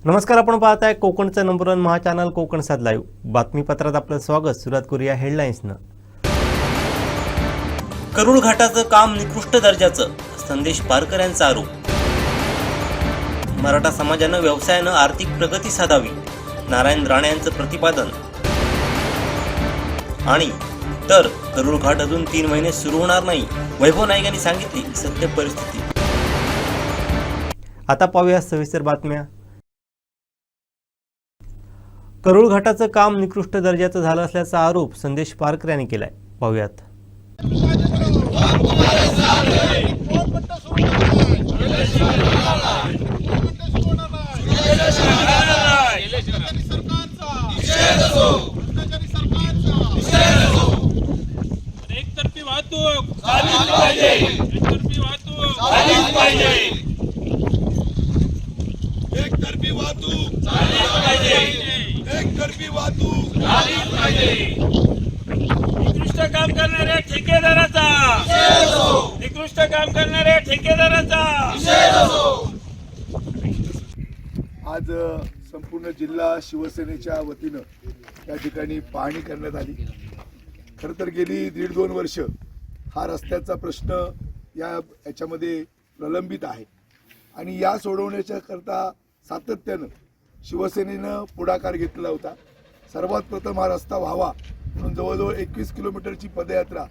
नमस्कार, आपण पाहताय कोकणचं नंबर 1 महा चॅनल कोकण सात लाईव्ह. बातमीपत्रात आपलं स्वागत. सुरुवात करूया हेडलाईन्सनं. करूळ घाटाचं काम निकृष्ट दर्जाचं, संदेश पारकर यांचा आरोप. मराठा समाजानं व्यवसायानं आर्थिक प्रगती साधावी, नारायण राणे यांचं प्रतिपादन. आणि तर करूळ घाट अजून 3 महिने सुरू होणार नाही, वैभव नाईक यांनी सांगितली सत्य परिस्थिती. आता पाहूया सविस्तर बातम्या. करूळ घाटाचं काम निकृष्ट दर्जाचं झालं असल्याचा आरोप संदेश पारकर यांनी केलाय. पाहूयात. एकतर्फी वाहतूक झालीच पाहिजे. एकतर्फी वाहतूक झालीच पाहिजे. एकतर्फी वाहतूक झालीच पाहिजे. एकतर्फी वाहतूक झालीच पाहिजे. निकृष्ट काम करणाऱ्या ठेकेदाराचा निकृष्ट काम करणाऱ्या ठेकेदाराचा आज संपूर्ण जिल्हा शिवसेनेच्या वतीनं या ठिकाणी पाहणी करण्यात आली. खरं तर गेली 1.5-2 वर्ष हा रस्त्याचा प्रश्न याच्यामध्ये प्रलंबित आहे आणि या सोडवण्याच्या करता सातत्यानं शिवसेनेनं पुढाकार घेतला होता. सर्वात प्रथम हा रस्ता व्हावा म्हणून जवळजवळ 21 किलोमीटरची पदयात्रा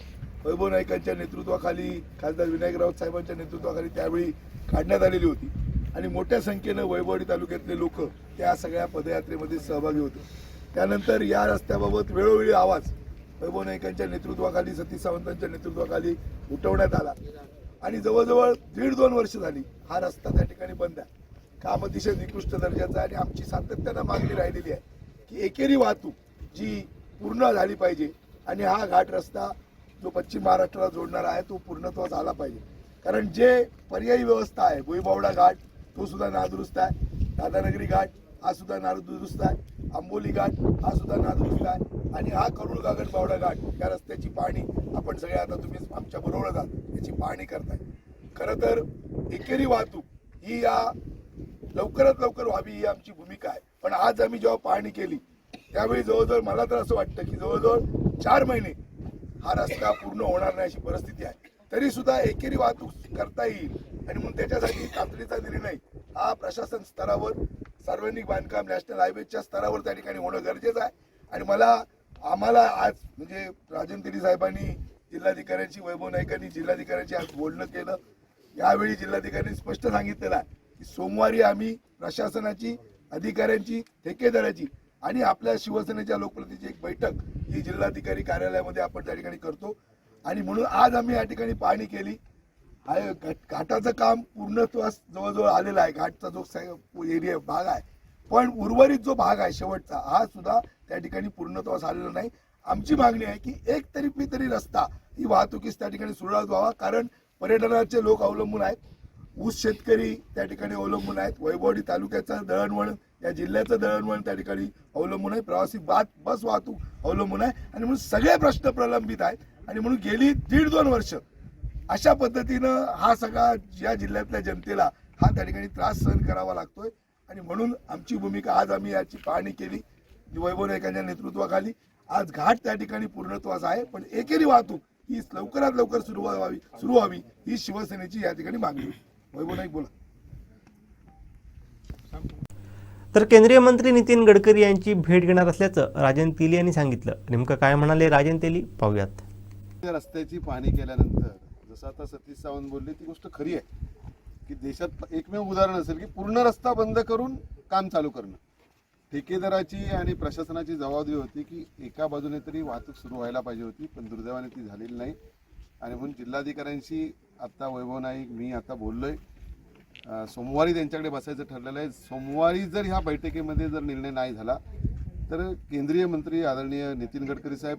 वैभव नाईकांच्या नेतृत्वाखाली, खासदार विनायक राऊत साहेबांच्या नेतृत्वाखाली त्यावेळी काढण्यात आलेली होती आणि मोठ्या संख्येनं वैभववाडी तालुक्यातले लोक त्या सगळ्या पदयात्रेमध्ये सहभागी होते. त्यानंतर या रस्त्याबाबत वेळोवेळी आवाज वैभव नाईकांच्या नेतृत्वाखाली, सतीश सावंतांच्या नेतृत्वाखाली उठवण्यात आला आणि जवळजवळ 1.5-2 वर्ष झाली हा रस्ता त्या ठिकाणी बंद आहे. काम अतिशय निकृष्ट दर्जाचं आणि आमची सातत्यानं मागणी राहिलेली आहे की एकेरी वाहतूक जी पूर्ण झाली पाहिजे आणि हा घाट रस्ता जो पश्चिम महाराष्ट्राला जोडणारा आहे तो पूर्णत्वास आला पाहिजे. कारण जे पर्यायी व्यवस्था आहे, भुईबावडा घाट तो सुद्धा नादुरुस्त आहे, दादानगरी घाट हा सुद्धा नादुरुस्त आहे, आंबोली घाट हा सुद्धा नादुरुस्त आहे आणि हा करूळ बावडा घाट या रस्त्याची पाहणी आपण सगळे आता तुम्ही आमच्या बरोबर आहात याची पाहणी करताय. खरं तर एकेरी वाहतूक ही या लवकरात लवकर व्हावी ही आमची भूमिका आहे. पण आज आम्ही जेव्हा पाहणी केली त्यावेळी जवळजवळ मला तर असं वाटतं की जवळजवळ 4 महिने हा रस्ता पूर्ण होणार नाही अशी परिस्थिती आहे. तरी सुद्धा एकेरी वाहतूक करता येईल आणि म्हणून त्याच्यासाठी तातडीचा निर्णय हा प्रशासन स्तरावर, सार्वजनिक बांधकाम, नॅशनल हायवेच्या स्तरावर त्या ठिकाणी होणं गरजेचं आहे. आणि आम्हाला आज म्हणजे राजन तेली साहेबांनी जिल्हाधिकाऱ्यांची, वैभव नाईकांनी जिल्हाधिकाऱ्यांची आज बोलणं केलं. यावेळी जिल्हाधिकाऱ्यांनी स्पष्ट सांगितलेलं आहे की सोमवारी आम्ही प्रशासनाची, अधिकाऱ्यांची, ठेकेदाराची आणि आपल्या शिवसेनेच्या लोकप्रतिनिधीची एक बैठक ही जिल्हाधिकारी कार्यालयामध्ये आपण त्या ठिकाणी करतो आणि म्हणून आज आम्ही या ठिकाणी पाहणी केली. घाटाचं काम पूर्णत्वास जवळजवळ आलेलं आहे. घाटचा जो एरिया भाग आहे, पण उर्वरित जो भाग आहे शेवटचा हा सुद्धा त्या ठिकाणी पूर्णत्वास आलेला नाही. आमची मागणी आहे की एक तरी रस्ता ही वाहतुकीस त्या ठिकाणी सुरळीत व्हावा. कारण पर्यटनाचे लोक अवलंबून आहेत, ऊस शेतकरी त्या ठिकाणी अवलंबून आहेत, वैभववाडी तालुक्याचं दळणवळण, या जिल्ह्याचं दळणवळण त्या ठिकाणी अवलंबून आहे, प्रवासी बस वाहतूक अवलंबून आहे आणि म्हणून सगळे प्रश्न प्रलंबित आहेत आणि म्हणून गेली 1.5-2 वर्ष अशा पद्धतीनं हा सगळा या जिल्ह्यातल्या जनतेला हा त्या ठिकाणी त्रास सहन करावा लागतोय आणि म्हणून आमची भूमिका आज आम्ही याची पाहणी केली वैभव नाईकांच्या नेतृत्वाखाली. आज घाट त्या ठिकाणी पूर्णत्वास आहे, पण एकेरी वाहतूक ही लवकरात लवकर सुरू व्हावी ही शिवसेनेची या ठिकाणी मागणी. वैभव नाईक बोला. तर केंद्रीय मंत्री नितीन गडकरी यांची भेट घेणार असल्याचं राजन तेली यांनी सांगितलं. नेमकं काय म्हणाले राजन तेली, पाहूयात. रस्त्याची पाहणी केल्यानंतर जसं आता सतीश सावंत बोलले ती गोष्ट खरी आहे की देशात एकमेव उदाहरण असेल की पूर्ण रस्ता बंद करून काम चालू करणं. ठेकेदाराची आणि प्रशासनाची जबाबदारी होती की एका बाजूने तरी वाहतूक सुरू व्हायला पाहिजे होती, पण दुर्दैवाने ती झालेली नाही आणि म्हणून जिल्हाधिकाऱ्यांशी आता वैभव नाईक, मी आता बोललोय. सोमवारी त्यांच्याकडे बसायचं ठरलेलं आहे. सोमवारी जर ह्या बैठकीमध्ये जर निर्णय नाही झाला तर केंद्रीय मंत्री आदरणीय नितीन गडकरी साहेब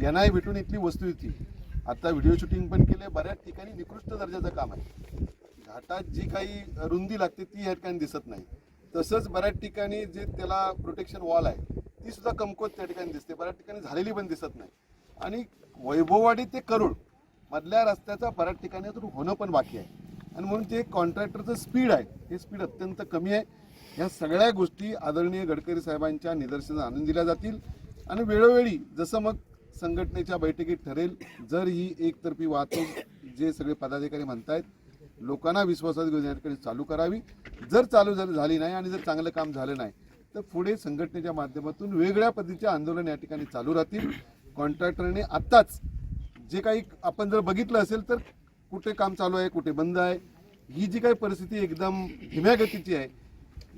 यांनाही भेटून इथली वस्तुस्थिती, आता व्हिडिओ शूटिंग पण केले, बऱ्याच ठिकाणी निकृष्ट दर्जाचं काम आहे. घाटात जी काही रुंदी लागते ती या ठिकाणी दिसत नाही. तसंच बऱ्याच ठिकाणी जे त्याला प्रोटेक्शन वॉल आहे ती सुद्धा कमकुवत त्या ठिकाणी दिसते, बऱ्याच ठिकाणी झालेली पण दिसत नाही. आणि वैभववाडी ते करूळ मधल्या रस्त्याचा बऱ्याच ठिकाणी होणं पण बाकी आहे आणि म्हणून ते कॉन्ट्रॅक्टरचं स्पीड आहे हे स्पीड अत्यंत कमी आहे. ह्या सगळ्या गोष्टी आदरणीय गडकरी साहेबांच्या निदर्शनास आणून दिल्या जातील आणि वेळोवेळी जसं मग संघटनेच्या बैठकीत ठरेल, जर ही एकतर्फी वाहतूक जे सगळे पदाधिकारी म्हणतायत लोकांना विश्वासात घेऊन या ठिकाणी चालू करावी, जर चालू झाली नाही आणि जर चांगलं काम झालं नाही तर पुढे संघटनेच्या माध्यमातून वेगळ्या पद्धतीचे आंदोलन या ठिकाणी चालू राहतील. कॉन्ट्रॅक्टरने आत्ताच जे काही आपण जर बघितलं असेल तर कुठे काम चालू आहे कुठे बंद आहे, ही जी काही परिस्थिती एकदम धीम्या गतीची आहे,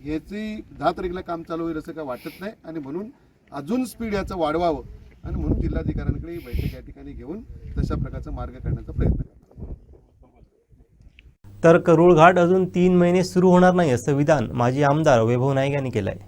ह्याची 10 तारखेला काम चालू होईल असं काय वाटत नाही आणि म्हणून अजून स्पीड याचं वाढवावं आणि म्हणून जिल्हाधिकाऱ्यांकडे ही बैठक या ठिकाणी घेऊन तशा प्रकारचा मार्ग काढण्याचा प्रयत्न करतो. तर करूळ घाट अजून 3 महिने सुरू होणार नाही असं विधान माजी आमदार वैभव नाईक यांनी केलं आहे.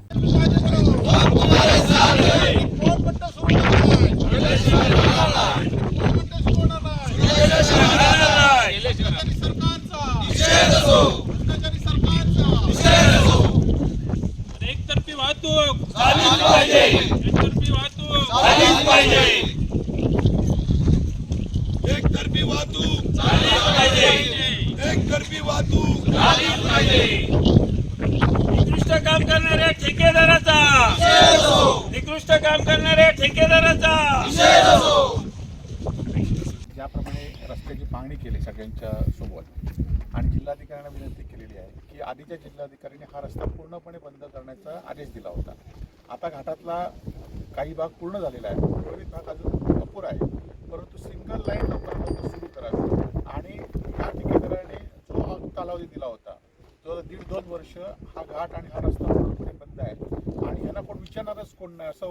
एकतर्फी वाहतूक झालीच पाहिजे. एकतर्फी वाहतूक झालीच पाहिजे. एकतर्फी वाहतूक झालीच पाहिजे. एकतर्फी वाहतूक झालीच पाहिजे. निकृष्ट काम करणाऱ्या ठेकेदाराचा निकृष्ट काम करणाऱ्या ठेकेदाराचा ज्याप्रमाणे रस्त्याची पाहणी केली सगळ्यांच्या सोबत आणि जिल्हाधिकाऱ्यांना विनंती केलेली आहे की आधीच्या जिल्हाधिकाऱ्यांनी हा रस्ता पूर्णपणे बंद करण्याचा आदेश दिला होता. आता घाटातला काही भाग पूर्ण झालेला आहे, उर्वरित भाग अजून अपुरा आहे, परंतु सिंगल लाईन लवकरात सुरू करावी आणि या ठेकेदाराने जो कालावधी दिला होता जो 1.5-2 वर्ष हा घाट आणि हा रस्ता पूर्णपणे बंद आहे आणि यांना कोण विचारणारच कोण नाही असं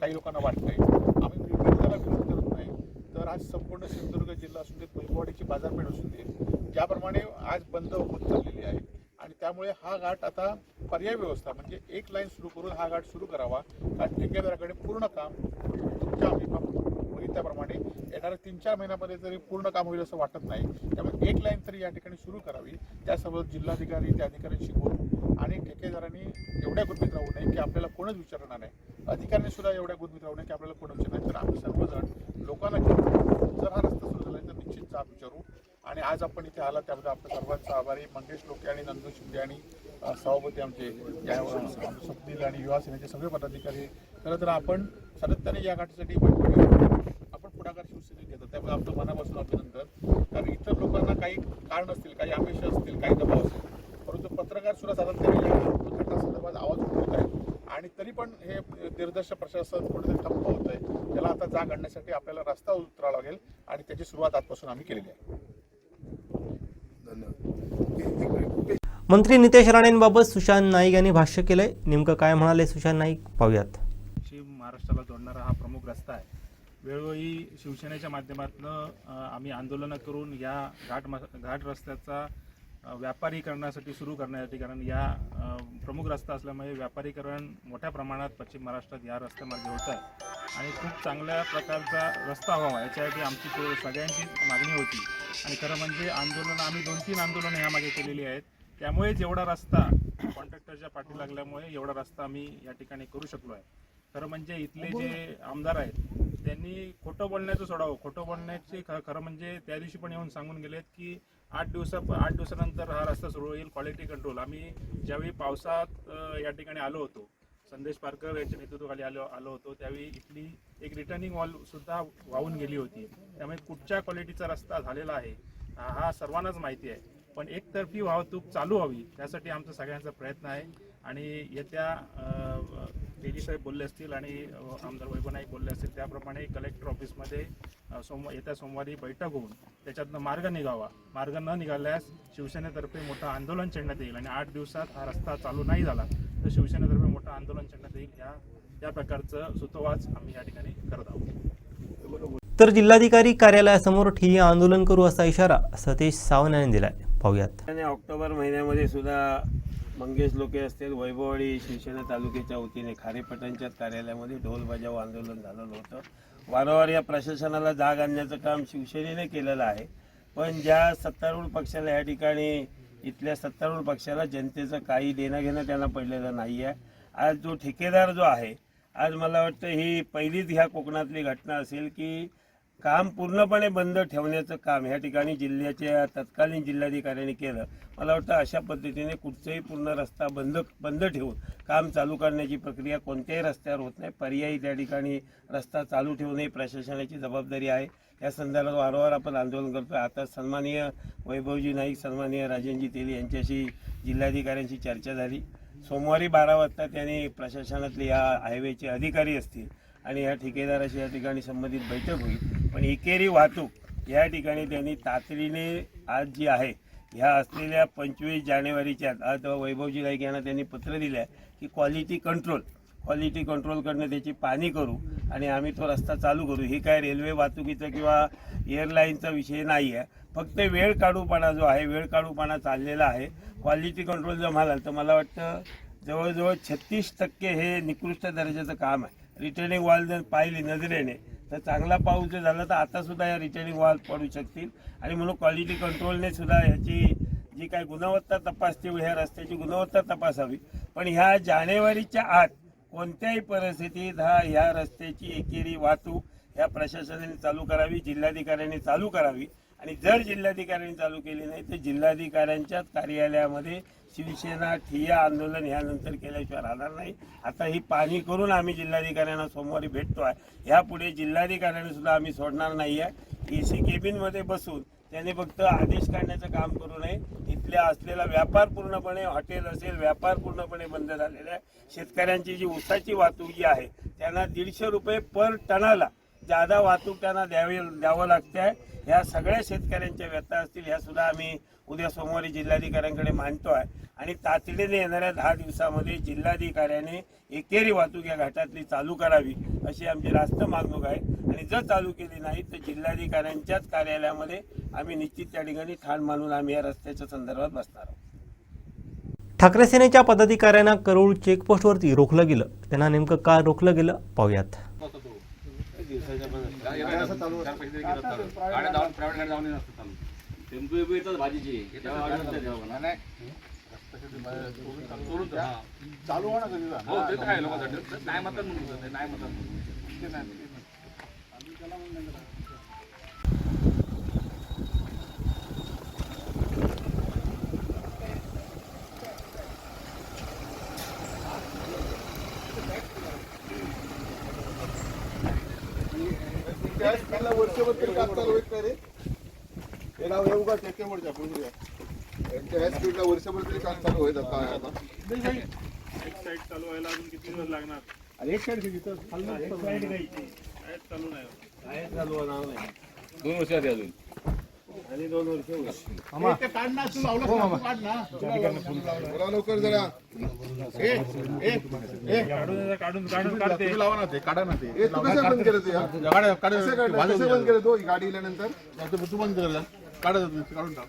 काही लोकांना वाटतंय. आम्ही विरोधाला विरोध करत नाही, तर आज संपूर्ण सिंधुदुर्ग जिल्हा असून देत, वैभववाडीची बाजारपेठ असून देत, ज्याप्रमाणे आज बंद होत चाललेली आहे आणि त्यामुळे हा घाट आता पर्याय व्यवस्था म्हणजे एक लाईन सुरू करून हा घाट सुरू करावा. कारण ठेकेदाराकडे पूर्ण काम तुमच्या आम्ही बघितल्याप्रमाणे येणाऱ्या 3-4 महिन्यामध्ये तरी पूर्ण काम होईल असं वाटत नाही. त्यामुळे एक लाईन तरी या ठिकाणी सुरू करावी. त्यासोबत जिल्हाधिकारी त्या अधिकाऱ्यांशी बोलून आणि ठेकेदारांनी एवढ्या गुंतवणूक राहू नये की आपल्याला कोणच विचारणार नाही, अधिकाऱ्यांनी सुद्धा एवढ्या गुंतवणूक राहू नये की आपल्याला कोण विचारणार नाही. तर आम्ही सर्वजण लोकांना घेऊन जर हा रस्ता सुरू झाला तर निश्चित जाब विचारू आणि आज आपण इथे आला त्याबद्दल आपल्या सर्वांचा आभारी. मंगेश लोके आणि नंदू शिंदे आणि सभापती आमचे स्वप्नील आणि युवा सेनेचे सगळे पदाधिकारी, खरं तर आपण सातत्याने या घाटासाठी आपण पुढाकार शिवसेनेत घेतो, त्यामुळे आपलं मनापासून अभिनंदन. कारण इतर लोकांना काही कारण असतील, काही अपेक्षा असतील, काही दबाव असतील, परंतु पत्रकार सुद्धा सातत्याने या घटनासंदर्भात आवाज उठवत आहेत आणि तरी पण हे निर्दश प्रशासन कुठेतरी ठप्प होत आहे. त्याला आता जाग आणण्यासाठी आपल्याला रस्ता उतरावा लागेल आणि त्याची सुरुवात आजपासून आम्ही केलेली आहे. मंत्री नितेश राणेंबाबत सुशांत नाईक यांनी भाष्य केलंय. नेमकं काय म्हणाले सुशांत नाईक पाहूयात. महाराष्ट्राला जोडणारा हा प्रमुख रस्ता आहे. वेळोवेळी शिवसेनेच्या माध्यमातून आम्ही आंदोलनं करून या घाट रस्त्याचा व्यापारीकरणासाठी सुरू करण्यासाठी, कारण या प्रमुख रस्ता असल्यामुळे व्यापारीकरण मोठ्या प्रमाणात पश्चिम महाराष्ट्रात या रस्त्यामार्गे होत आहे आणि खूप चांगल्या प्रकारचा रस्ता व्हावा याच्यासाठी आमची सगळ्यांची मागणी होती. आणि खरं म्हणजे आंदोलनं आम्ही 2-3 आंदोलनं ह्यामागे केलेली आहेत. त्यामुळे जेवढा रस्ता कॉन्ट्रॅक्टरच्या पाठी लागल्यामुळे एवढा रस्ता आम्ही या ठिकाणी करू शकलो आहे. खरं म्हणजे इथले जे आमदार आहेत त्यांनी खोटं बोलण्याचं सोडावं. खोटं बोलण्याचे खरं म्हणजे त्या दिवशी पण येऊन सांगून गेलेत की 8 दिवसानंतर हा रस्ता सुरू होईल. क्वालिटी कंट्रोल आम्ही ज्यावेळी पावसात या ठिकाणी आलो होतो, संदेश पारकर यांच्या नेतृत्वाखाली आलो होतो, त्यावेळी इथली एक रिटर्निंग वॉल सुद्धा वाहून गेली होती. त्यामुळे कुठच्या क्वालिटीचा रस्ता झालेला आहे हा सर्वांनाच माहिती आहे. पण एकतर्फी वाहतूक चालू व्हावी यासाठी आमचा सगळ्यांचा प्रयत्न आहे आणि येत्या तेजी साहेब बोलले असतील आणि आमदार वैभव नाईक बोलले असतील त्याप्रमाणे कलेक्टर ऑफिसमध्ये येत्या सोमवारी बैठक होऊन त्याच्यातनं मार्ग निघावा. मार्ग न निघाल्यास शिवसेनेतर्फे मोठं आंदोलन छेडण्यात येईल आणि 8 दिवसात हा रस्ता चालू नाही झाला तर शिवसेनेतर्फे मोठं आंदोलन छेडण्यात येईल. या प्रकारचं सूतोवाच आम्ही या ठिकाणी करत आहोत. तर जिल्हाधिकारी कार्यालयासमोर ठिय्या आंदोलन करू असा इशारा सतीश सावंत यांनी दिलाय. पाहूयात. ऑक्टोबर महिन्यामध्ये सुद्धा मंगेश लोके असतील, वैभववाडी शिवसेना तालुक्याच्या वतीने खारेपटांच्या कार्यालयामध्ये ढोल बजाव आंदोलन झालेलं होतं. वारंवार या प्रशासनाला जाग आणण्याचं काम शिवसेनेने केलेलं आहे. पण ज्या सत्तारूढ पक्षाला या ठिकाणी इथल्या सत्तारूढ पक्षाला जनतेचं काही देणं घेणं त्यांना पडलेलं नाही आहे. आज जो ठेकेदार जो आहे, आज मला वाटतं ही पहिलीच ह्या कोकणातली घटना असेल की काम पूर्णपणे बंद ठेवण्याचं काम ह्या ठिकाणी जिल्ह्याच्या तत्कालीन जिल्हाधिकाऱ्यांनी केलं. मला वाटतं अशा पद्धतीने कुठचाही पूर्ण रस्ता बंद ठेवून काम चालू करण्याची प्रक्रिया कोणत्याही रस्त्यावर होत नाही. पर्यायी त्या ठिकाणी रस्ता चालू ठेवणे ही प्रशासनाची जबाबदारी आहे. या संदर्भात वारंवार आपण आंदोलन करतो. आता सन्माननीय वैभवजी नाईक, सन्माननीय राजनजी तेली यांच्याशी जिल्हाधिकाऱ्यांची चर्चा झाली. सोमवारी 12 वाजता त्यांनी प्रशासनातले या हायवेचे अधिकारी असतील आणि या ठेकेदाराशी या ठिकाणी संबंधित बैठक होईल. पण एकेरी वाहतूक या ठिकाणी त्यांनी तातडीने आज जी आहे ह्या असलेल्या 25 जानेवारीच्या आज वैभवजी नाईक यांना त्यांनी पत्र दिलं आहे की क्वालिटी कंट्रोल करणं, त्याची पाहणी करू आणि आम्ही तो रस्ता चालू करू. ही काय रेल्वे वाहतुकीचा किंवा एअरलाईनचा विषय नाही आहे. फक्त वेळ काढूपणा जो आहे, वेळ काढूपणा चाललेला आहे. क्वालिटी कंट्रोल जर म्हणाल तर मला वाटतं जवळजवळ 36% हे निकृष्ट दर्जाचं काम आहे. रिटर्निंग वॉल जर पाहिली नजरेने तर चांगला पाऊस जर झाला तर आतासुद्धा या रिटर्निंग वॉल पडू शकतील आणि म्हणून क्वालिटी कंट्रोलने सुद्धा ह्याची जी काही गुणवत्ता तपासते ह्या रस्त्याची गुणवत्ता तपासावी. पण ह्या जानेवारीच्या आत कोणत्याही परिस्थितीत ह्या रस्त्याची एकेरी वाहतूक ह्या प्रशासनाने चालू करावी, जिल्हाधिकाऱ्यांनी चालू करावी. आणि जर जिल्हाधिकाऱ्यांनी चालू केली नाही तर जिल्हाधिकाऱ्यांच्याच कार्यालयामध्ये शिवसेना ठिय्या आंदोलन ह्यानंतर केल्याशिवाय राहणार नाही. आता ही पाहणी करून आम्ही जिल्हाधिकाऱ्यांना सोमवारी भेटतो आहे. ह्यापुढे जिल्हाधिकाऱ्यांनी सुद्धा आम्ही सोडणार नाही आहे. AC केबिनमध्ये बसून त्यांनी फक्त आदेश काढण्याचं काम करू नये. इथल्या असलेला व्यापार पूर्णपणे, हॉटेल असेल, व्यापार पूर्णपणे बंद झालेला आहे. शेतकऱ्यांची जी ऊसाची वाहतूक जी आहे त्यांना 150 रुपये पर टनाला जादा वाहतूक त्यांना द्यावं लागते आहे. ह्या सगळ्या शेतकऱ्यांच्या व्यथा असतील ह्या सुद्धा आम्ही उद्या सोमवारी जिल्हाधिकाऱ्यांकडे मांडतो आहे आणि तातडीने येणाऱ्या 10 दिवसामध्ये जिल्हाधिकाऱ्याने एकेरी वाहतूक या घाटातली चालू करावी अशी आमची रास्त मागणूक आहे. आणि जर चालू केली नाही तर जिल्हाधिकाऱ्यांच्याच कार्यालयामध्ये आम्ही निश्चित त्या ठिकाणी ठाण मानून आम्ही या रस्त्याच्या संदर्भात बसणार आहोत. ठाकरे सेनेच्या पदाधिकाऱ्यांना करोड चेकपोस्टवरती रोखलं गेलं. त्यांना नेमकं का रोखलं गेलं पाहूयात. चालू होणार कधी वर्षभर तरी काम चालू होत नाही रे. हे नाव येऊ का टेकेवरच्या ह्या स्पीडला वर्षभर तरी काम चालू होईल आता. एक साईड चालू व्हायला अजून किती दिवस लागणार? आणि एक साईड तिथं चालू नाही चालू होणार नाही. 2 वर्ष आधी अजून आणि 2 वर्ष होईल. ते काढ ना, तू लावलं काढ ना. बोला लवकर जरा. काढून काढते. लावा ना ते, काढा ना ते. तू कसं बंद केलं ते? कसं बंद केलं तो गाडी गेल्यानंतर? तू बंद केलं, काढत काढून टाक.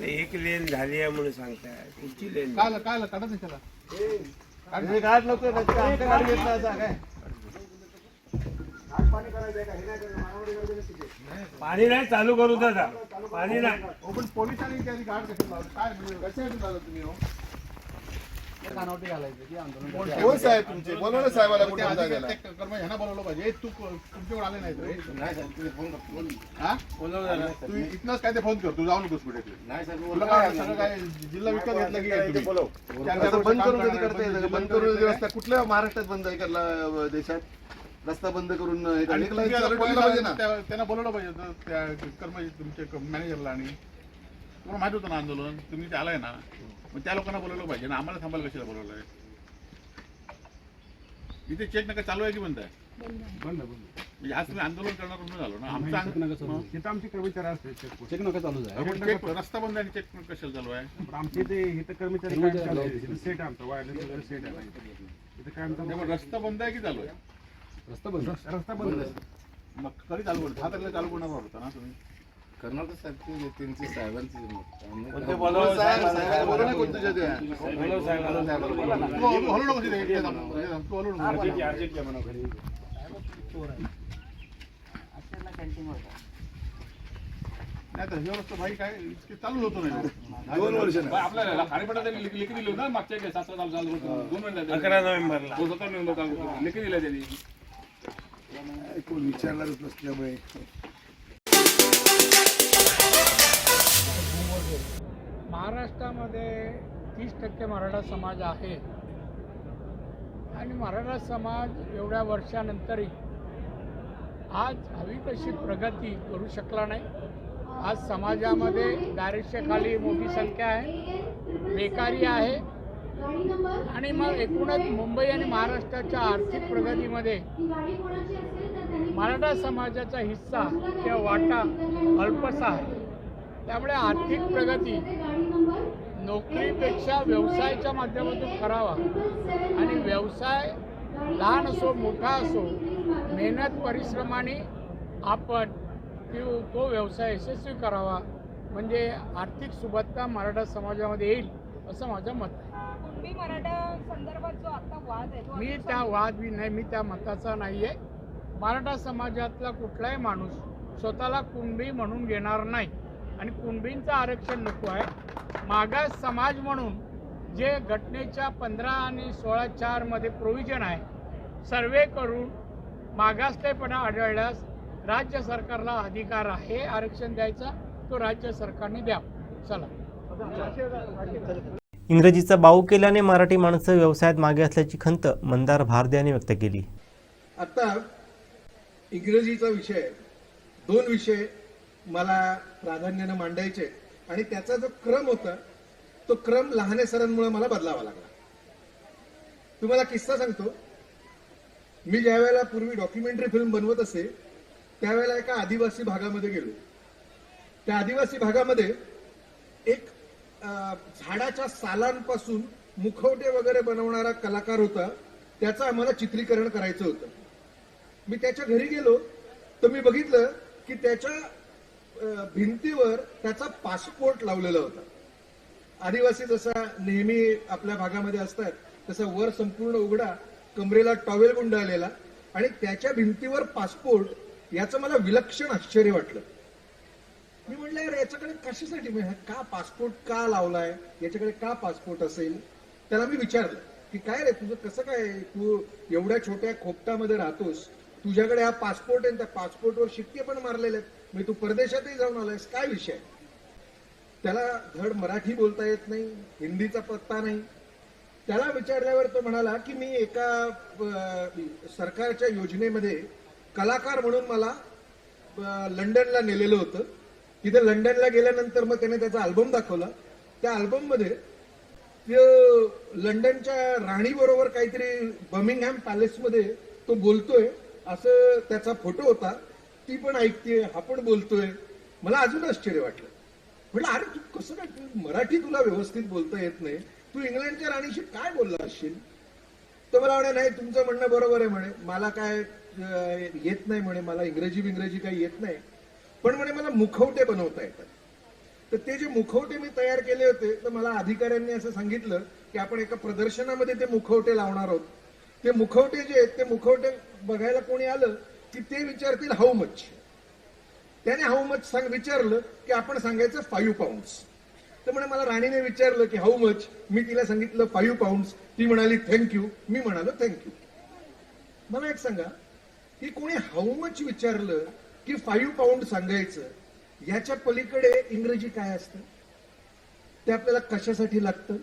एक लेन झाली आहे म्हणून सांगताय, कुठची लेन? काय काढत नाही त्याला. काढ लवकर, गाडी घेत नाही आता काय. पाणी नाही चालू करू दादा, पाणी नाही. पण पोलिसांनी त्याची गाड कशी लावली? काय म्हणजे कशासाठी लावलं तुम्ही हो? कानावटी घालायचं की आंदोलन. कोण साहेब तुमचे? बोलवलं साहेबाला कुठे ह्यांना बोलवलं पाहिजे. तू तुमच्याकडे आले नाही तू इथनच काय ते फोन कर. तू जाऊ नकोस कुठे. सगळं काय जिल्हा विकत घेतलं की काय तुम्ही? बंद करून कधी करता येतं? बंद करून रस्ता कुठल्या महाराष्ट्रात बंद आहे करला देशात? रस्ता बंद करून त्यांना बोलवलं पाहिजे त्या कर्मचारी तुमच्या मॅनेजरला. आणि तुम्हाला माहित होतं ना आंदोलन, तुम्ही ते आलाय ना, मग त्या लोकांना बोलवलं पाहिजे ना. आम्हाला थांबायला कशाला बोलवलंय? इथे चेक नका चालू आहे की बंद आहे? बंद म्हणजे आज तुम्ही आंदोलन करणार म्हणून झालो ना. आमचं आमची कर्मचारी असते चेक नका चालू आहे. रस्ता बंद आहे, चेक कशाला चालू आहे? आमचे ते इथं कर्मचारी सेट आहे, आमचा वायरलेस सेट आहे इथे. काय रस्ता बंद आहे की चालू आहे? रस्ता बंद आहे. मग कधी चालू करतो? 6 तारखेला चालू करणार होता ना तुम्ही? करणार तर साहेब त्यांची साहेबांची नाही तर हे भाई काय इतके चालू होतो नाही 2 वर्ष नाही. आपल्याला खारेपाटा लिखी दिली होती ना मागच्या 7 साल चालू होतं 2 महिन्यात 11 नोव्हेंबरला 17 नोव्हेंबर लिखी दिल्या त्यांनी. कोण विचारणारच नसल्यामुळे महाराष्ट्रामध्ये 30% मराठा समाज आहे आणि मराठा समाज एवढ्या वर्षानंतरही आज हवी तशी प्रगती करू शकला नाही. आज समाजामध्ये दारिद्र्याखाली मोठी संख्या आहे, बेकारी आहे आणि मग एकूणच मुंबई आणि महाराष्ट्राच्या आर्थिक प्रगतीमध्ये मराठा समाजाचा हिस्सा किंवा वाटा अल्पसा आहे. त्यामुळे आर्थिक प्रगती नोकरीपेक्षा व्यवसायाच्या माध्यमातून करावा आणि व्यवसाय लहान असो मोठा असो मेहनत परिश्रमाने आपण तो व्यवसाय यशस्वी करावा म्हणजे आर्थिक सुबत्ता मराठा समाजामध्ये येईल असं माझं मत आहे. कुणबी मराठा संदर्भात जो आता वाद आहे तो मी त्या मी त्या मताचा नाही आहे. मराठा समाजातला कुठलाही माणूस स्वतःला कुणबी म्हणून घेणार नाही आणि कुणबींचं आरक्षण नको आहे. मागास समाज म्हणून जे घटनेच्या 15 आणि 16(4) मध्ये प्रोव्हिजन आहे, सर्वे करून मागासलेपणा आढळल्यास राज्य सरकारला अधिकार आहे आरक्षण द्यायचा, तो राज्य सरकारने द्यावा. चला. इंग्रजीचा बाऊ केल्याने मराठी माणसं व्यवसायात मागे असल्याची खंत मंदार भारदे यांनी व्यक्त केली. आता इंग्रजीचा विषय 2 विषय मला प्राधान्यानं मांडायचे आणि त्याचा जो क्रम होता तो क्रम लहाने सरांमुळे मला बदलावा लागला. तुम्हाला किस्सा सांगतो. मी ज्या वेळेला पूर्वी डॉक्युमेंटरी फिल्म बनवत असे त्यावेळेला एका आदिवासी भागामध्ये गेलो. त्या आदिवासी भागामध्ये एक झाडाच्या सालांपासून मुखवटे वगैरे बनवणारा कलाकार होता. त्याचं आम्हाला चित्रीकरण करायचं होतं. मी त्याच्या घरी गेलो तर मी बघितलं की त्याच्या भिंतीवर त्याचा पासपोर्ट लावलेला होता. आदिवासी जसा नेहमी आपल्या भागामध्ये असतात तसा वर संपूर्ण उघडा, कमरेला टॉवेल गुंडाळलेला आणि त्याच्या भिंतीवर पासपोर्ट, याचं मला विलक्षण आश्चर्य वाटलं. मी म्हटलं यार याच्याकडे कशासाठी, का पासपोर्ट का लावलाय, याच्याकडे का पासपोर्ट असेल. त्याला मी विचारलं की काय रे तुझं कसं काय, तू एवढ्या छोट्या खोपटामध्ये राहतोस, तुझ्याकडे हा पासपोर्ट आहे, त्या पासपोर्टवर शिक्के पण मारलेले आहेत, मी तू परदेशातही जाऊन आलायस, काय विषय. त्याला धड मराठी बोलता येत नाही, हिंदीचा पत्ता नाही. त्याला विचारल्यावर तो म्हणाला की मी एका सरकारच्या योजनेमध्ये कलाकार म्हणून मला लंडनला नेलेलं होतं. तिथे लंडनला गेल्यानंतर मग त्याने त्याचा अल्बम दाखवला. त्या अल्बममध्ये लंडनच्या राणी बरोबर काहीतरी बर्मिंगहॅम पॅलेसमध्ये तो बोलतोय असं त्याचा फोटो होता. ती पण ऐकते, हा पण बोलतोय. मला अजून आश्चर्य वाटलं. म्हटलं अरे तू कसं काय, मराठी तुला व्यवस्थित बोलता येत नाही, तू इंग्लंडच्या राणीशी काय बोलला असशील. तो मला म्हणे नाही तुमचं म्हणणं बरोबर आहे म्हणे, मला काय येत नाही म्हणे, मला इंग्रजी काही येत नाही, पण म्हणे मला मुखवटे बनवता येतात. तर ते जे मुखवटे मी तयार केले होते तर मला अधिकाऱ्यांनी असं सांगितलं की आपण एका प्रदर्शनामध्ये ते मुखवटे लावणार आहोत. ते मुखवटे जे आहेत ते मुखवटे बघायला कोणी आलं की ते विचारतील हाऊ मच. त्याने हाऊ मच विचारलं की आपण सांगायचं 5 पाउंड्स. तर म्हणे मला राणीने विचारलं की हाऊ मच, मी तिला सांगितलं 5 पाउंड्स. ती म्हणाली थँक्यू, मी म्हणालो थँक्यू. मला एक सांगा की कोणी हाऊ मच विचारलं की 5 पाउंड सांगायचं, याच्या पलीकडे इंग्रजी काय असतं, ते आपल्याला कशासाठी लागतं,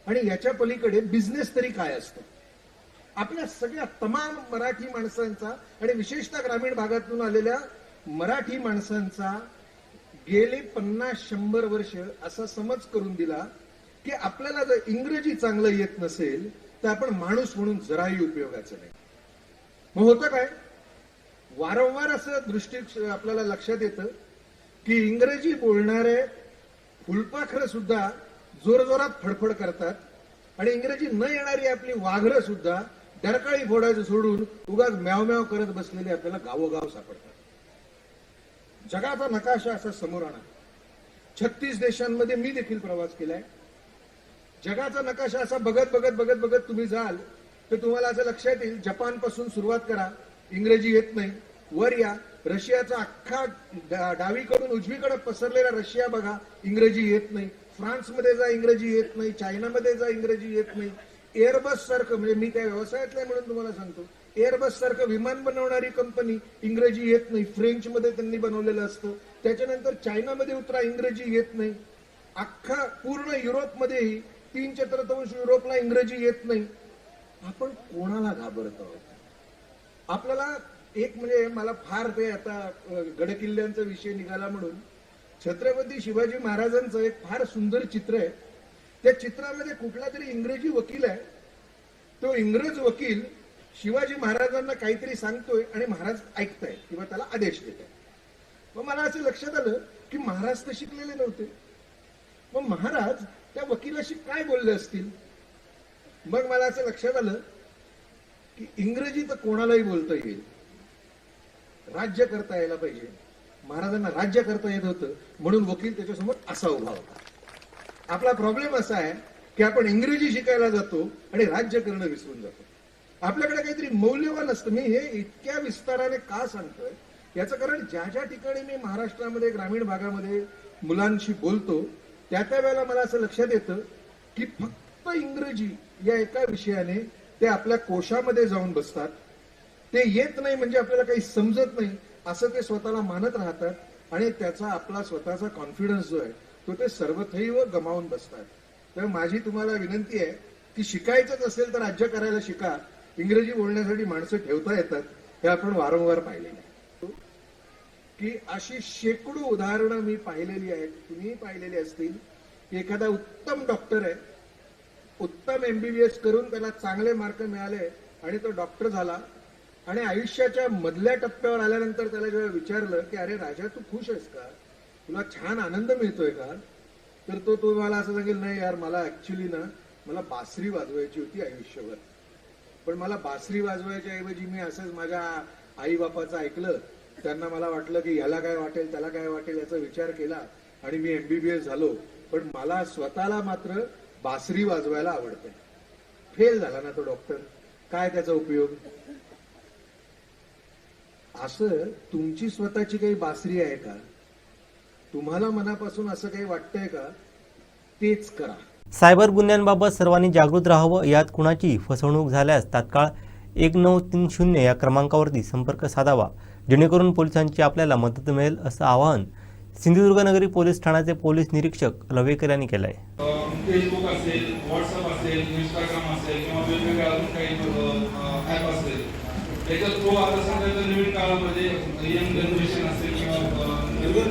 आणि याच्या पलीकडे बिझनेस तरी काय असतं. आपल्या सगळ्या तमाम मराठी माणसांचा आणि विशेषतः ग्रामीण भागातून आलेल्या मराठी माणसांचा गेले 50-100 वर्ष असा समज करून दिला की आपल्याला जर इंग्रजी चांगलं येत नसेल तर आपण माणूस म्हणून जराही उपयोगाचं नाही. मग होतं काय, वारंवार असं दृष्टी आपल्याला लक्षात येतं की इंग्रजी बोलणारे फुलपाखरं सुद्धा जोरजोरात फडफड करतात आणि इंग्रजी न येणारी आपली वाघरं सुद्धा डरकाळी फोडायचं सोडून उगाच म्याव म्याव करत बसलेले आपल्याला गावोगाव सापडतात. जगाचा नकाशा असा समोर आणा. 36 देशांमध्ये मी देखील प्रवास केलाय. जगाचा नकाशा असा बघत बघत बघत बघत तुम्ही जाल तर तुम्हाला असं लक्षात येईल, जपान पासून सुरुवात करा, इंग्रजी येत नाही, वर या. रशियाचा अख्खा डावीकडून उजवीकडे पसरलेला रशिया बघा, इंग्रजी येत नाही. फ्रान्समध्ये जा इंग्रजी येत नाही, चायनामध्ये जा इंग्रजी येत नाही. एअरबस सारखं, म्हणजे मी त्या व्यवसायातला आहे म्हणून तुम्हाला सांगतो, एअरबस सारखं विमान बनवणारी कंपनी इंग्रजी येत नाही, फ्रेंचमध्ये त्यांनी बनवलेलं असतं. त्याच्यानंतर चायनामध्ये उतरा, इंग्रजी येत नाही. अख्खा पूर्ण युरोपमध्येही 3/4 युरोपला इंग्रजी येत नाही. आपण कोणाला घाबरत आहोत? आपल्याला एक म्हणजे मला फार ते आता गडकिल्ल्यांचा विषय निघाला म्हणून छत्रपती शिवाजी महाराजांचं एक फार सुंदर चित्र आहे. त्या चित्रामध्ये कुठला तरी इंग्रजी वकील आहे. तो इंग्रज वकील शिवाजी महाराजांना काहीतरी सांगतोय आणि महाराज ऐकताय किंवा त्याला आदेश देत आहे. मग मला असं लक्षात आलं की महाराज तर शिकलेले नव्हते. मग महाराज त्या वकिलाशी काय बोलले असतील? मग मला असं लक्षात आलं की इंग्रजी तर कोणालाही बोलता येईल, राज्य करता यायला पाहिजे. महाराजांना राज्य करता येत होतं म्हणून वकील त्याच्यासमोर असा उभा होता. आपला प्रॉब्लेम असा आहे की आपण इंग्रजी शिकायला जातो आणि राज्य करणं विसरून जातो. आपल्याकडे काहीतरी मौल्यवान असतं. मी हे इतक्या विस्ताराने का सांगतोय याचं कारण ज्या ज्या ठिकाणी मी महाराष्ट्रामध्ये ग्रामीण भागामध्ये मुलांशी बोलतो त्या वेळेला मला असं लक्षात येतं की फक्त इंग्रजी या एका विषयाने ते आपल्या कोशामध्ये जाऊन बसतात. ते येत नाही म्हणजे आपल्याला काही समजत नाही असं ते स्वतःला मानत राहतात आणि त्याचा आपला स्वतःचा कॉन्फिडन्स जो आहे तो ते सर्वथैव गमावून बसतात. तर माझी तुम्हाला विनंती आहे की शिकायचंच असेल तर राज्य करायला शिका. इंग्रजी बोलण्यासाठी माणसं ठेवता येतात, हे आपण वारंवार पाहिलेलं आहे. की अशी शेकडो उदाहरणं मी पाहिलेली आहेत, तुम्ही पाहिलेली असतील. की एखादा उत्तम डॉक्टर आहे, उत्तम MBBS करून त्याला चांगले मार्क मिळाले आणि तो डॉक्टर झाला आणि आयुष्याच्या मधल्या टप्प्यावर आल्यानंतर त्याला जेव्हा विचारलं की अरे राजा तू खुश आहेस का, तुला छान आनंद मिळतोय का, तर तो मला असं सांगेल नाही यार मला ऍक्च्युली ना मला बासरी वाजवायची होती आयुष्यभर, पण मला बासरी वाजवायच्या ऐवजी मी असंच माझ्या आई बापाचं ऐकलं, त्यांना मला वाटलं की याला काय वाटेल त्याला काय वाटेल याचा विचार केला आणि मी MBBS झालो, पण मला स्वतःला मात्र बासरी वाजवायला आवडते. फेल झाला ना तो डॉक्टर, काय त्याचा उपयोग? असं तुमची स्वतःची काही बासरी आहे का? तुम्हाला मनापासून असं काही वाटतंय का? तेच करा. सायबर गुन्ह्यांबाबत सर्वांनी जागृत राहावं. यात कुणाची फसवणूक झाल्यास तात्काळ 1930 या क्रमांकावरती संपर्क साधावा, जेणेकरून पोलिसांची आपल्याला मदत मिळेल, असं आवाहन सिंधुदुर्ग नगरी पोलीस ठाण्याचे पोलीस निरीक्षक लवेकर यांनी केलं आहे. फेसबुक असेल, व्हॉट्सअप असेल, इंस्टाग्राम असेल किंवा वेगवेगळे अजून काही ॲप असेल, त्याच्या थ्रू आता सध्याच्या नवीन काळामध्ये यंग जनरेशन असेल किंवा नवीन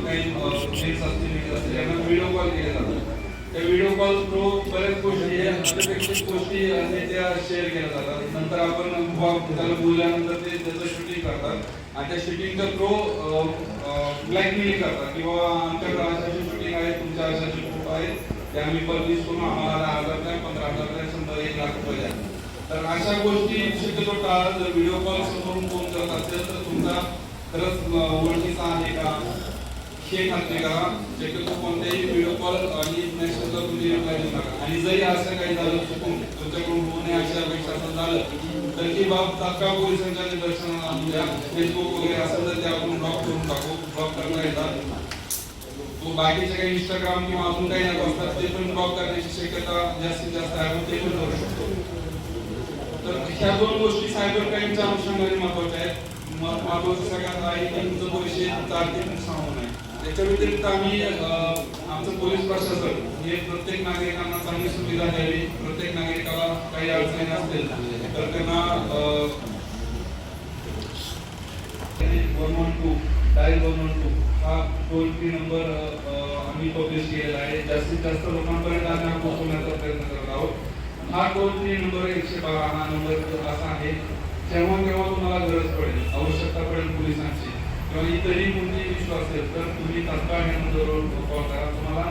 काही फ्रेंड्स असतील यांना व्हिडिओ कॉल केले जातात. त्या व्हिडिओ कॉल थ्रू बऱ्याच गोष्टी अनपेक्षित गोष्टी त्या शेअर केल्या जातात. नंतर आपण त्याला बोलल्यानंतर ते त्याचं शूटिंग करतात आणि त्या शूटिंगच्या थ्रू ब्लॅकमेलिंग करतात किंवा आमच्याकडे अशाची शूटिंग आहे, तुमच्या अशाचे फोटो आहेत, ते आम्ही पब्लिश करून आम्हाला 10,000 15,000 समजा 1 लाख रुपये द्या. तर अशा गोष्टी शक्यतो टाळा. जर व्हिडिओ कॉल समोरून फोन करत असेल तर तुमचा खरंच ओळखीचा आहे का हे खात्री करा. शक्यतो कोणत्याही व्हिडिओ कॉल आणि मेसेजला तुम्ही रिप्लाय देऊ नका. आणि जरी असं काही झालं चुकून तुमच्याकडून होऊ नये अशा अपेक्षा असं झालं तर ती बाब तात्काळ पोलिसांच्या निदर्शनाला आणून द्या. फेसबुक वगैरे असेल तर ते आपण ब्लॉक करून टाकू, ब्लॉक करता येतात. बाकीचे काही इंस्टाग्राम किंवा अजून काही ॲप असतात ते पण ब्लॉक करण्याची शक्यता जास्तीत जास्त आहे, ते पण करू शकतो. तर ह्या 2 गोष्टी सायबर क्राईमच्या अनुषंगाने महत्वाच्या आहेत. महत्वाचं सगळ्यात आहे की तुमचं पैसे आर्थिक नुकसान होऊ नये. त्याच्या व्यतिरिक्त आम्ही आमचं पोलीस प्रशासन हे प्रत्येक नागरिकांना चांगली सुविधा द्यावी. प्रत्येक नागरिकाला काही अडचणी असतील तर त्यांना 112 डायल 112 हा टोल फ्री नंबर आम्ही पब्लिश केलेला आहे. जास्तीत जास्त लोकांपर्यंत आम्ही पोहोचवण्याचा प्रयत्न करत आहोत. हा टोल फ्री नंबर 112 हा नंबर असा आहे, जेव्हा केव्हा तुम्हाला गरज पडेल, आवश्यकता पडेल पोलिसांची किंवा इतरही कोणतेही इश्यू असेल तर तुम्ही तात्काळ ह्या नंबरवर कॉल करा. तुम्हाला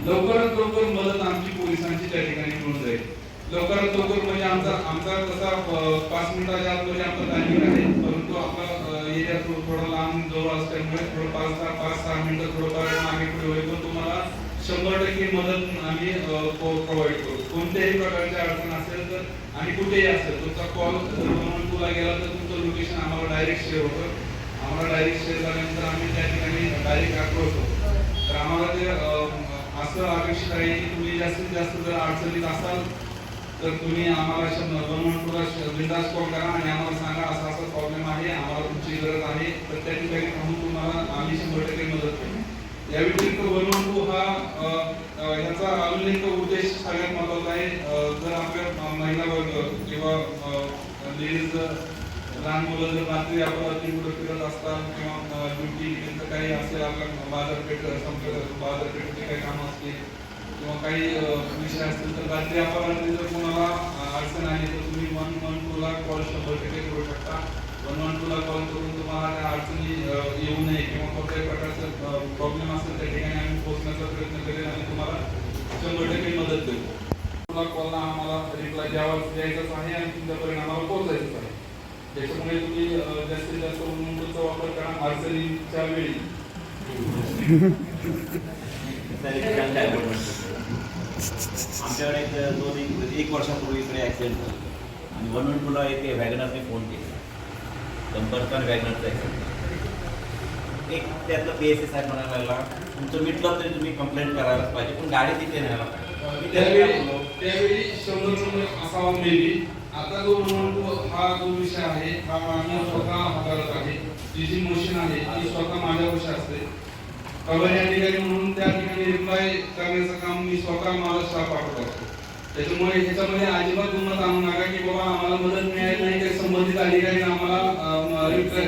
लवकरात लवकर मदत आमची पोलिसांची त्या ठिकाणी मिळून जाईल. लवकरात लवकर म्हणजे आमचा तसा 5 मिनिटाच्या आतमध्ये आमचा टायमिंग आहे, परंतु आपला एरिया थोडा लांब जवळ असल्यामुळे थोडं 5-6 मिनिटं थोडंफार मागे पुढे होईल, पण तुम्हाला 100% मदत आम्ही प्रोव्हाइड करू. कोणत्याही प्रकारची अडचण असेल तर आणि कुठेही असेल तुमचा कॉल ला गेला तर तुमचं लोकेशन आम्हाला डायरेक्ट शेअर होतं. आम्हाला डायरेक्ट शेअर झाल्यानंतर आम्ही त्या ठिकाणी डायरेक्ट अप्रोच होतो. तर आम्हाला ते असं अपेक्षित आहे की तुम्ही जास्तीत जास्त जर अडचणीत असाल तर तुम्ही आम्हाला 112 बिनधास्त कॉल करा आणि आम्हाला सांगा असा असा प्रॉब्लेम आहे, आम्हाला तुमची गरज आहे. तर त्या ठिकाणी थांबून तुम्हाला आम्ही 100% मदत करू. या व्यतिरिक्त 112 हा ह्याचा अवलिंक उद्देश सगळ्यात महत्त्वाचा आहे. जर आपल्या महिला वर्ग किंवा लेडीज, लहान मुलं जर रात्री अपरात्री कुठं फिरत असतात किंवा ड्युटी त्यांचं काही असेल, आपल्या बाजारपेठेचे काही कामं असतील किंवा काही विषय असतील, तर रात्री अपरात्री जर कोणाला अडचण आली तर तुम्ही 112 ला कॉल 100% करू शकता. 112 ला कॉल करून तुम्हाला त्या अडचणी येऊ नये किंवा कोणत्याही प्रकारचं प्रॉब्लेम असेल त्या ठिकाणी आम्ही पोहोचण्याचा प्रयत्न करेल आणि तुम्हाला 100% मदत देऊ. कॉलला आम्हाला रिप्लाय द्यायचाच आहे आणि तुमच्यापर्यंत आम्हाला पोहोचायचंच आहे. त्याच्यामुळे तुम्ही जास्तीत जास्त 112 चा वापर करा अडचणीच्या वेळी. आमच्याकडे एक वर्षापूर्वी इकडे ॲक्सिडेंट झाला आणि 112 ला येते वॅगनरने फोन केला. संपर्क आणि वॅगनरचा ॲक्सिडेंट. एक त्यातलं PSI साहेब म्हणायला लागला, तुमचं मिटलं तरी तुम्ही कंप्लेंट करायलाच पाहिजे, पण गाडी तिथे न्यायला पाहिजे. त्यावेळी 100 असावा मेबी. आता जो 112 हा जो विषय आहे हा आम्ही स्वतः हाताळत आहे. जी मोशन आहे ती स्वतः माझ्यापाशी असते. खबर या ठिकाणी म्हणून त्या ठिकाणी रिप्लाय करण्याचं काम मी स्वतः माझा स्टाफ पाठवत असतो. त्याच्यामुळे ह्याच्यामध्ये अजिबात गंमत आणू नका की बाबा आम्हाला मदत मिळाली नाही तर संबंधित अधिकारी आम्हाला रिप्लाय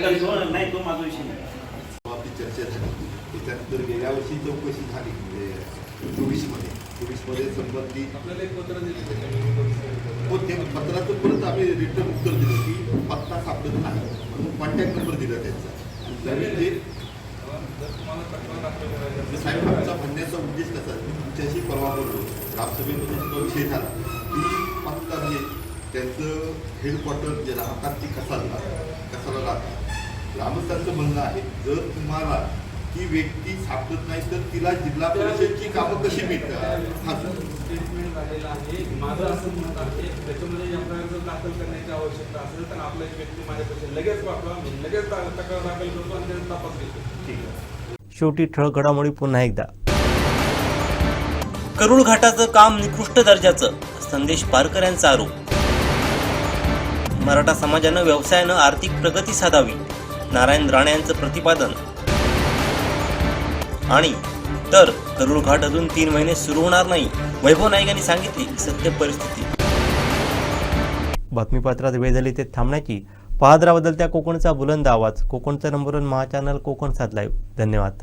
नाही. तो माझा विषय नाही. चर्चा झाली. त्याच्यानंतर गेल्या वर्षी चौकशी झाली म्हणजे 24मध्ये संबंधित आपल्याला एक पत्र दिलं ते पत्राचं परत आम्ही रिटर्न उत्तर दिलं की पत्ता सापडत नाही म्हणून कॉन्टॅक्ट नंबर दिला त्यांचा. नवीन ते साहेब आमचा म्हणण्याचा उद्देश कसा आहे, तुमच्याशी परवा बोललो ग्रामसभेमध्ये जो विषय झाला की पत्ता म्हणजे त्यांचं हेडक्वार्टर जे राहतात ती कसाला राहतात. ग्रामस्थांचं म्हणणं आहे जर तुम्हाला ती व्यक्ती सापडत नाही तर तिला जिल्हा परिषदची कामं कशी मिळतात. हा स्टेटमेंट झालेला आहे. माझं असं मत आहे त्याच्यामध्ये एफआयआर जर दाखल करण्याची आवश्यकता असेल तर आपला एक व्यक्ती माझ्यापाशी लगेच पाठवा, मी लगेच तक्रार दाखल करतो आणि त्याचा तपास घेतो. ठीक आहे. शेवटी ठळक घडामोडी पुन्हा एकदा. करूळ घाटाचं काम निकृष्ट दर्जाचं, संदेश पारकर यांचा आरोप. मराठा समाजानं व्यवसायानं आर्थिक प्रगती साधावी, नारायण राणे यांचं प्रतिपादन. आणि तर करूळ घाट अजून 3 महिने सुरू होणार नाही, वैभव नाईक यांनी सांगितली सत्य परिस्थिती. बातमीपत्रात वेळ झाली ते थांबण्याची. पाहत राहा बदलत्या कोकणचा बुलंद आवाज. कोकणचा नंबर 1 महाचॅनल कोकण 7 लाईव्ह. धन्यवाद.